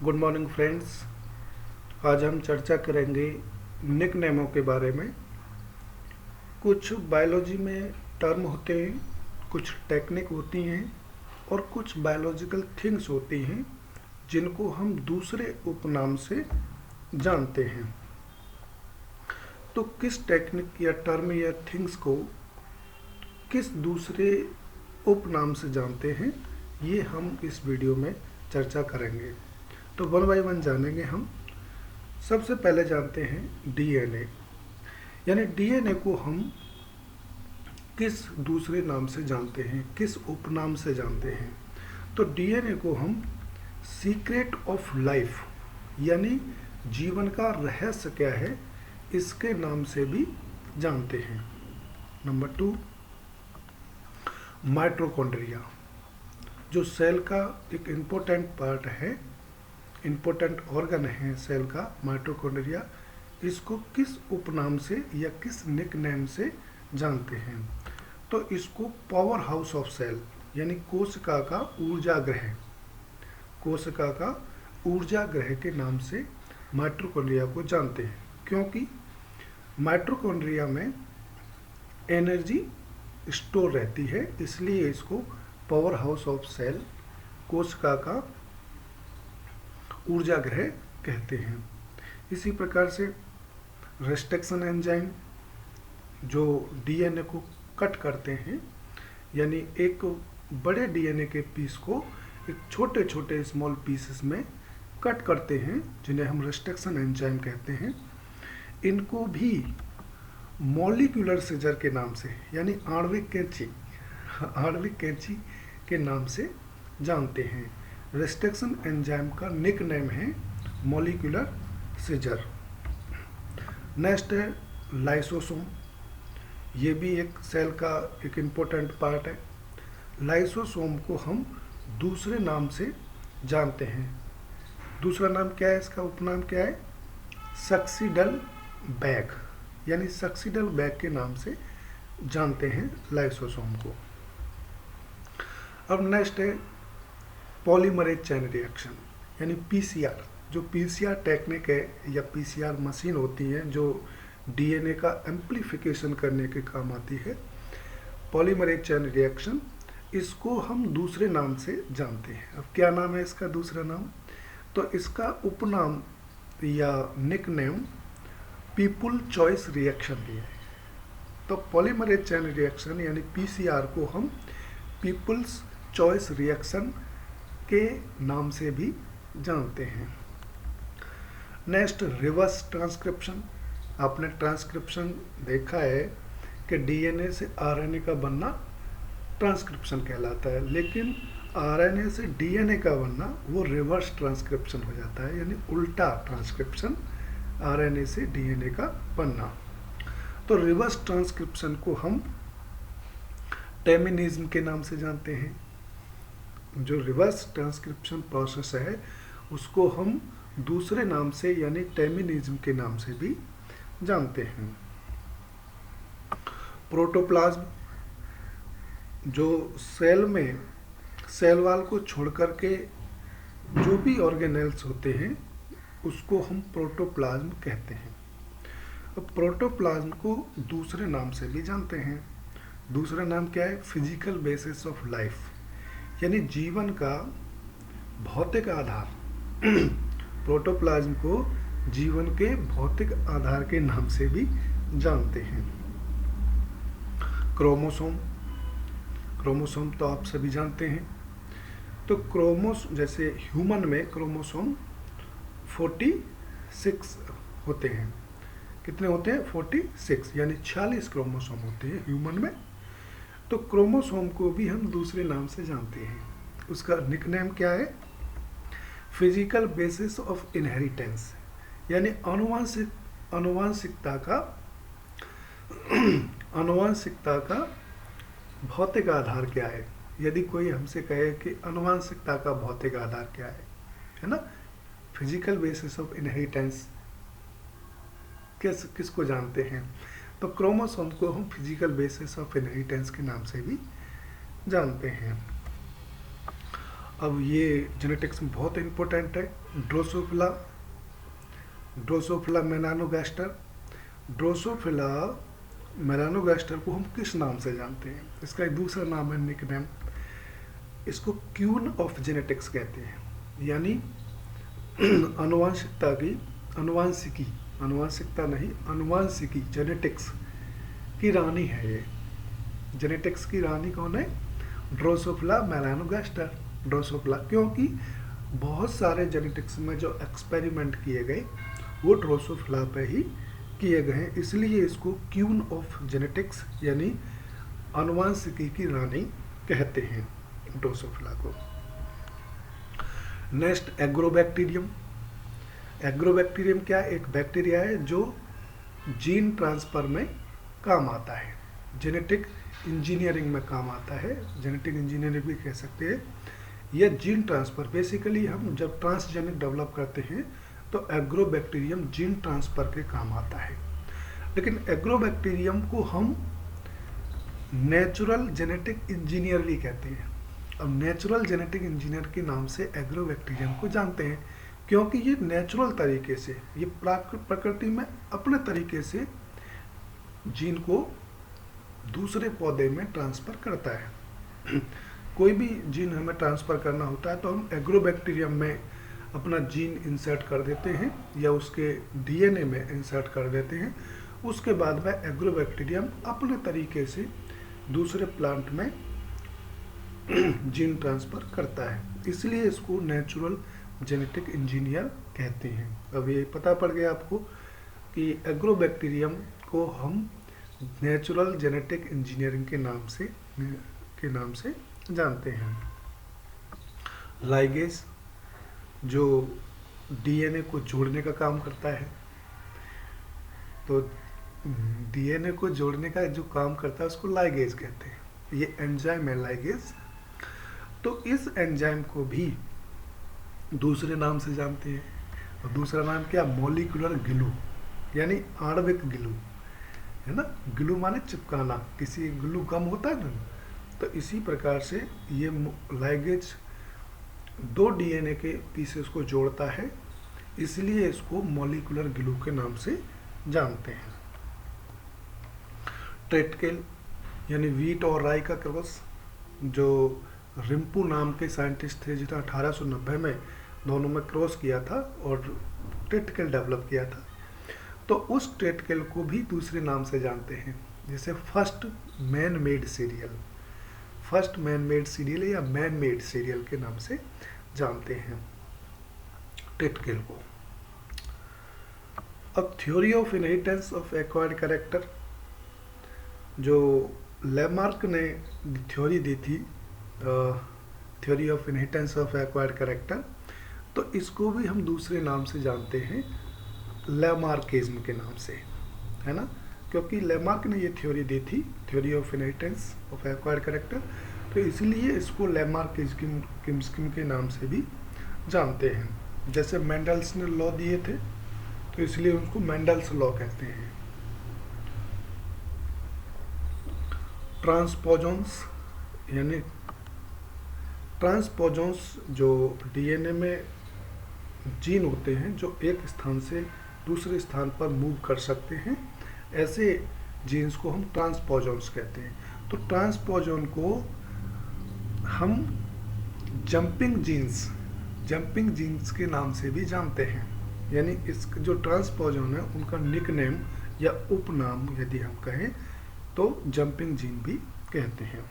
Good morning friends. आज हम चर्चा करेंगे निकनेमों के बारे में। कुछ बायोलॉजी में टर्म होते हैं, कुछ टेक्निक होती हैं और कुछ बायोलॉजिकल थिंग्स होती हैं जिनको हम दूसरे उपनाम से जानते हैं। तो किस टेक्निक या टर्म या थिंग्स को किस दूसरे उपनाम से जानते हैं, ये हम इस वीडियो में चर्चा करेंगे। तो वन बाय वन जानेंगे हम। सबसे पहले जानते हैं डीएनए, यानी डीएनए को हम किस दूसरे नाम से जानते हैं, किस उपनाम से जानते हैं। तो डीएनए को हम सीक्रेट ऑफ लाइफ, यानी जीवन का रहस्य क्या है, इसके नाम से भी जानते हैं। नंबर 2, माइटोकॉन्ड्रिया, जो सेल का एक इम्पोर्टेंट पार्ट है, इम्पोर्टेंट ऑर्गन है सेल का, माइटोकॉन्ड्रिया। इसको किस उपनाम से या किस निकनेम से जानते हैं? तो इसको पावर हाउस ऑफ सेल, यानी कोशिका का ऊर्जा ग्रह, कोशिका का ऊर्जा ग्रह के नाम से माइटोकॉन्ड्रिया को जानते हैं, क्योंकि माइटोकॉन्ड्रिया में एनर्जी स्टोर रहती है, इसलिए इसको पावर हाउस ऑफ सेल, कोशिका का ऊर्जा ग्रह कहते हैं। इसी प्रकार से रेस्ट्रिक्शन एंजाइम, जो डीएनए को कट करते हैं, यानी एक बड़े डीएनए के पीस को एक छोटे छोटे स्मॉल पीसेस में कट करते हैं, जिन्हें हम रेस्ट्रिक्शन एंजाइम कहते हैं। इनको भी मॉलिक्यूलर सीजर के नाम से, यानी आणविक कैंची के नाम से जानते हैं। रेस्ट्रिक्शन एंजाइम का निकनेम है मॉलिक्यूलर सीजर। नेक्स्ट है लाइसोसोम, ये भी एक सेल का एक इम्पोर्टेंट पार्ट है। लाइसोसोम को हम दूसरे नाम से जानते हैं। दूसरा नाम क्या है इसका, उपनाम क्या है? सक्सीडल बैग, यानी सक्सीडल बैग के नाम से जानते हैं लाइसोसोम को। अब नेक्स्ट है पॉलीमरेज चेन रिएक्शन, यानी पीसीआर। जो पीसीआर टेक्निक है या पीसीआर मशीन होती है, जो डीएनए का एम्प्लीफिकेशन करने के काम आती है, पॉलीमरेज चेन रिएक्शन, इसको हम दूसरे नाम से जानते हैं। अब क्या नाम है इसका दूसरा नाम? तो इसका उपनाम या निकनेम पीपल चॉइस रिएक्शन भी है। तो पॉलीमरेज चेन रिएक्शन यानी पीसीआर को हम पीपल्स चॉइस रिएक्शन के नाम से भी जानते हैं। Next reverse transcription. आपने ट्रांसक्रिप्शन देखा है कि डीएनए से आरएनए का बनना ट्रांसक्रिप्शन कहलाता है, लेकिन आरएनए से डीएनए का बनना वो रिवर्स ट्रांसक्रिप्शन हो जाता है, यानी उल्टा ट्रांसक्रिप्शन, आरएनए से डीएनए का बनना। तो रिवर्स ट्रांसक्रिप्शन को हम टेमिनिज्म के नाम से जानते हैं। जो रिवर्स ट्रांसक्रिप्शन प्रोसेस है उसको हम दूसरे नाम से, यानी टेमिनिज्म के नाम से भी जानते हैं। प्रोटोप्लाज्म, जो सेल में सेल वॉल को छोड़ करके जो भी ऑर्गेनेल्स होते हैं उसको हम प्रोटोप्लाज्म कहते हैं। अब प्रोटोप्लाज्म को दूसरे नाम से भी जानते हैं। दूसरा नाम क्या है? फिजिकल बेसिस ऑफ लाइफ, यानी जीवन का भौतिक आधार। प्रोटोप्लाज्म को जीवन के भौतिक आधार के नाम से भी जानते हैं। क्रोमोसोम, क्रोमोसोम तो आप सभी जानते हैं। तो जैसे ह्यूमन में क्रोमोसोम 46 होते हैं। कितने होते हैं? 46, यानी 46 क्रोमोसोम होते हैं ह्यूमन में। तो क्रोमोसोम को भी हम दूसरे नाम से जानते हैं। उसका निकनेम क्या है? फिजिकल बेसिस ऑफ इनहेरिटेंस, यानी अनुवांशिकता का भौतिक आधार क्या है। यदि कोई हमसे कहे कि अनुवांशिकता का भौतिक आधार क्या है ना, फिजिकल बेसिस ऑफ इनहेरिटेंस किसको जानते हैं? तो क्रोमोसोम को हम फिजिकल बेसिस ऑफ इनहेरिटेंस के नाम से भी जानते हैं। अब ये जेनेटिक्स में बहुत इम्पोर्टेंट है। Drosophila Drosophila melanogaster. Drosophila melanogaster को हम किस नाम से जानते हैं? इसका एक दूसरा नाम है, निकनेम। इसको क्यून ऑफ जेनेटिक्स कहते हैं, यानी आनुवंशिकता की, अनुवांशिकता नहीं, अनुवांशिकी, जेनेटिक्स की रानी है ये। जेनेटिक्स की रानी कौन है? Drosophila melanogaster. ड्रोसोफिला, क्योंकि बहुत सारे जेनेटिक्स में जो एक्सपेरिमेंट किए गए वो ड्रोसोफिला पे ही किए गए हैं, इसलिए इसको क्यून ऑफ जेनेटिक्स यानी अनुवांशिकी की रानी कहते हैं ड्रोसोफिला को। Next, agrobacterium. एग्रोबैक्टीरियम क्या? एक बैक्टीरिया है जो जीन ट्रांसफर में काम आता है, जेनेटिक इंजीनियरिंग में काम आता है, जेनेटिक इंजीनियरिंग भी कह सकते हैं। यह जीन ट्रांसफर, बेसिकली हम जब ट्रांसजेनिक डेवलप करते हैं तो एग्रोबैक्टीरियम जीन ट्रांसफर के काम आता है। लेकिन एग्रोबैक्टीरियम को हम नेचुरल जेनेटिक इंजीनियर भी कहते हैं। अब नेचुरल जेनेटिक इंजीनियर के नाम से एग्रोबैक्टीरियम को जानते हैं, क्योंकि ये नेचुरल तरीके से, ये प्रकृति में अपने तरीके से जीन को दूसरे पौधे में ट्रांसफ़र करता है। कोई भी जीन हमें ट्रांसफ़र करना होता है तो हम एग्रोबैक्टीरियम में अपना जीन इंसर्ट कर देते हैं या उसके डीएनए में इंसर्ट कर देते हैं। उसके बाद में एग्रोबैक्टीरियम अपने तरीके से दूसरे प्लांट में जीन ट्रांसफ़र करता है, इसलिए इसको नेचुरल जेनेटिक इंजीनियर कहते हैं। अब ये पता पड़ गया आपको कि एग्रोबैक्टीरियम को हम नेचुरल जेनेटिक इंजीनियरिंग के नाम से जानते हैं। लाइगेज, जो डीएनए को जोड़ने का काम करता है, तो डीएनए को जोड़ने का जो काम करता है उसको लाइगेज कहते हैं। ये एंजाइम है लाइगेज। तो इस एंजाइम को भी दूसरे नाम से जानते हैं, और दूसरा नाम क्या? मॉलिक्यूलर ग्लू, यानी आणविक ग्लू, है ना। ग्लू माने चिपकाना, किसी ग्लू गम होता है ना, तो इसी प्रकार से ये लाइगेज दो डीएनए के पीसेस को जोड़ता है, इसलिए इसको मॉलिक्यूलर ग्लू के नाम से जानते हैं। ट्रेटकेल यानी वीट और राई का क्रॉस, जो रिम्पू नाम के साइंटिस्ट थे जिन्होंने 1890 में दोनों में क्रॉस किया था और ट्रेटकेल डेवलप किया था, तो उस ट्रेटकेल को भी दूसरे नाम से जानते हैं, जैसे फर्स्ट मैन मेड सीरियल या मैन मेड सीरियल के नाम से जानते हैं ट्रेटकेल को। अब theory of inheritance of acquired character, जो लेमार्क ने थ्योरी दी थी, theory of inheritance of acquired character, तो इसको भी हम दूसरे नाम से जानते हैं, लेमार्किज्म के नाम से, है ना, क्योंकि लेमार्क ने ये थ्योरी दी थी, theory of inheritance of acquired character, तो इसलिए इसको लेमार्किज्म के नाम से भी जानते हैं। जैसे मेंडल्स ने लॉ दिए थे, तो इसलिए उनको मेंडल्स लॉ कहते हैं। ट्रांसपोजॉन्स, यानी ट्रांसपोजॉन्स जो डीएनए में जीन होते हैं जो एक स्थान से दूसरे स्थान पर मूव कर सकते हैं, ऐसे जीन्स को हम ट्रांसपोजॉन्स कहते हैं। तो ट्रांसपोजॉन को हम जंपिंग जीन्स के नाम से भी जानते हैं, यानी इस जो ट्रांसपोजॉन है उनका निकनेम या उपनाम यदि हम कहें तो जंपिंग जीन भी कहते हैं।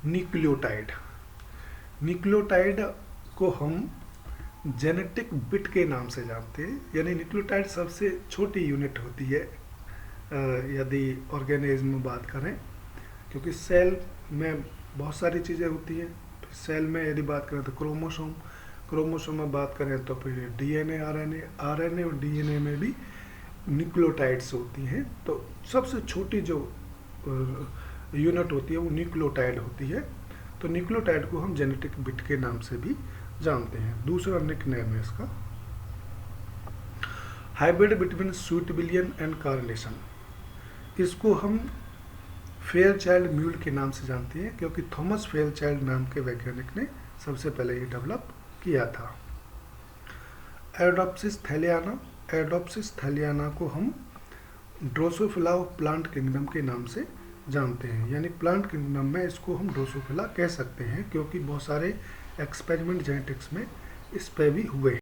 न्यूक्लियोटाइड को हम जेनेटिक बिट के नाम से जानते हैं, यानी न्यूक्लियोटाइड सबसे छोटी यूनिट होती है यदि ऑर्गेनिज्म में बात करें, क्योंकि सेल में बहुत सारी चीज़ें होती हैं। सेल में यदि बात करें तो क्रोमोसोम में बात करें तो फिर डीएनए, आरएनए और डीएनए में भी न्यूक्लियोटाइड्स होती हैं। तो सबसे छोटी जो यूनिट होती है वो न्यूक्लियोटाइड होती है। तो न्यूक्लियोटाइड को हम जेनेटिक बिट के नाम से भी जानते हैं। दूसरा निकनेम है इसका hybrid between sweet william and carnation. इसको हम फेयरचाइल्ड म्यूल के नाम से जानते हैं, क्योंकि थॉमस फेयरचाइल्ड नाम के वैज्ञानिक ने सबसे पहले ये डेवलप किया था। एडोप्सिस थैलियाना, एडोप्सिस थैलियाना को हम ड्रोसोफिला ऑफ प्लांट किंगडम के नाम से जानते हैं, यानी प्लांट किंगडम में इसको हम ड्रोसोफिला कह सकते हैं, क्योंकि बहुत सारे एक्सपेरिमेंट जेनेटिक्स में इस पे भी हुए।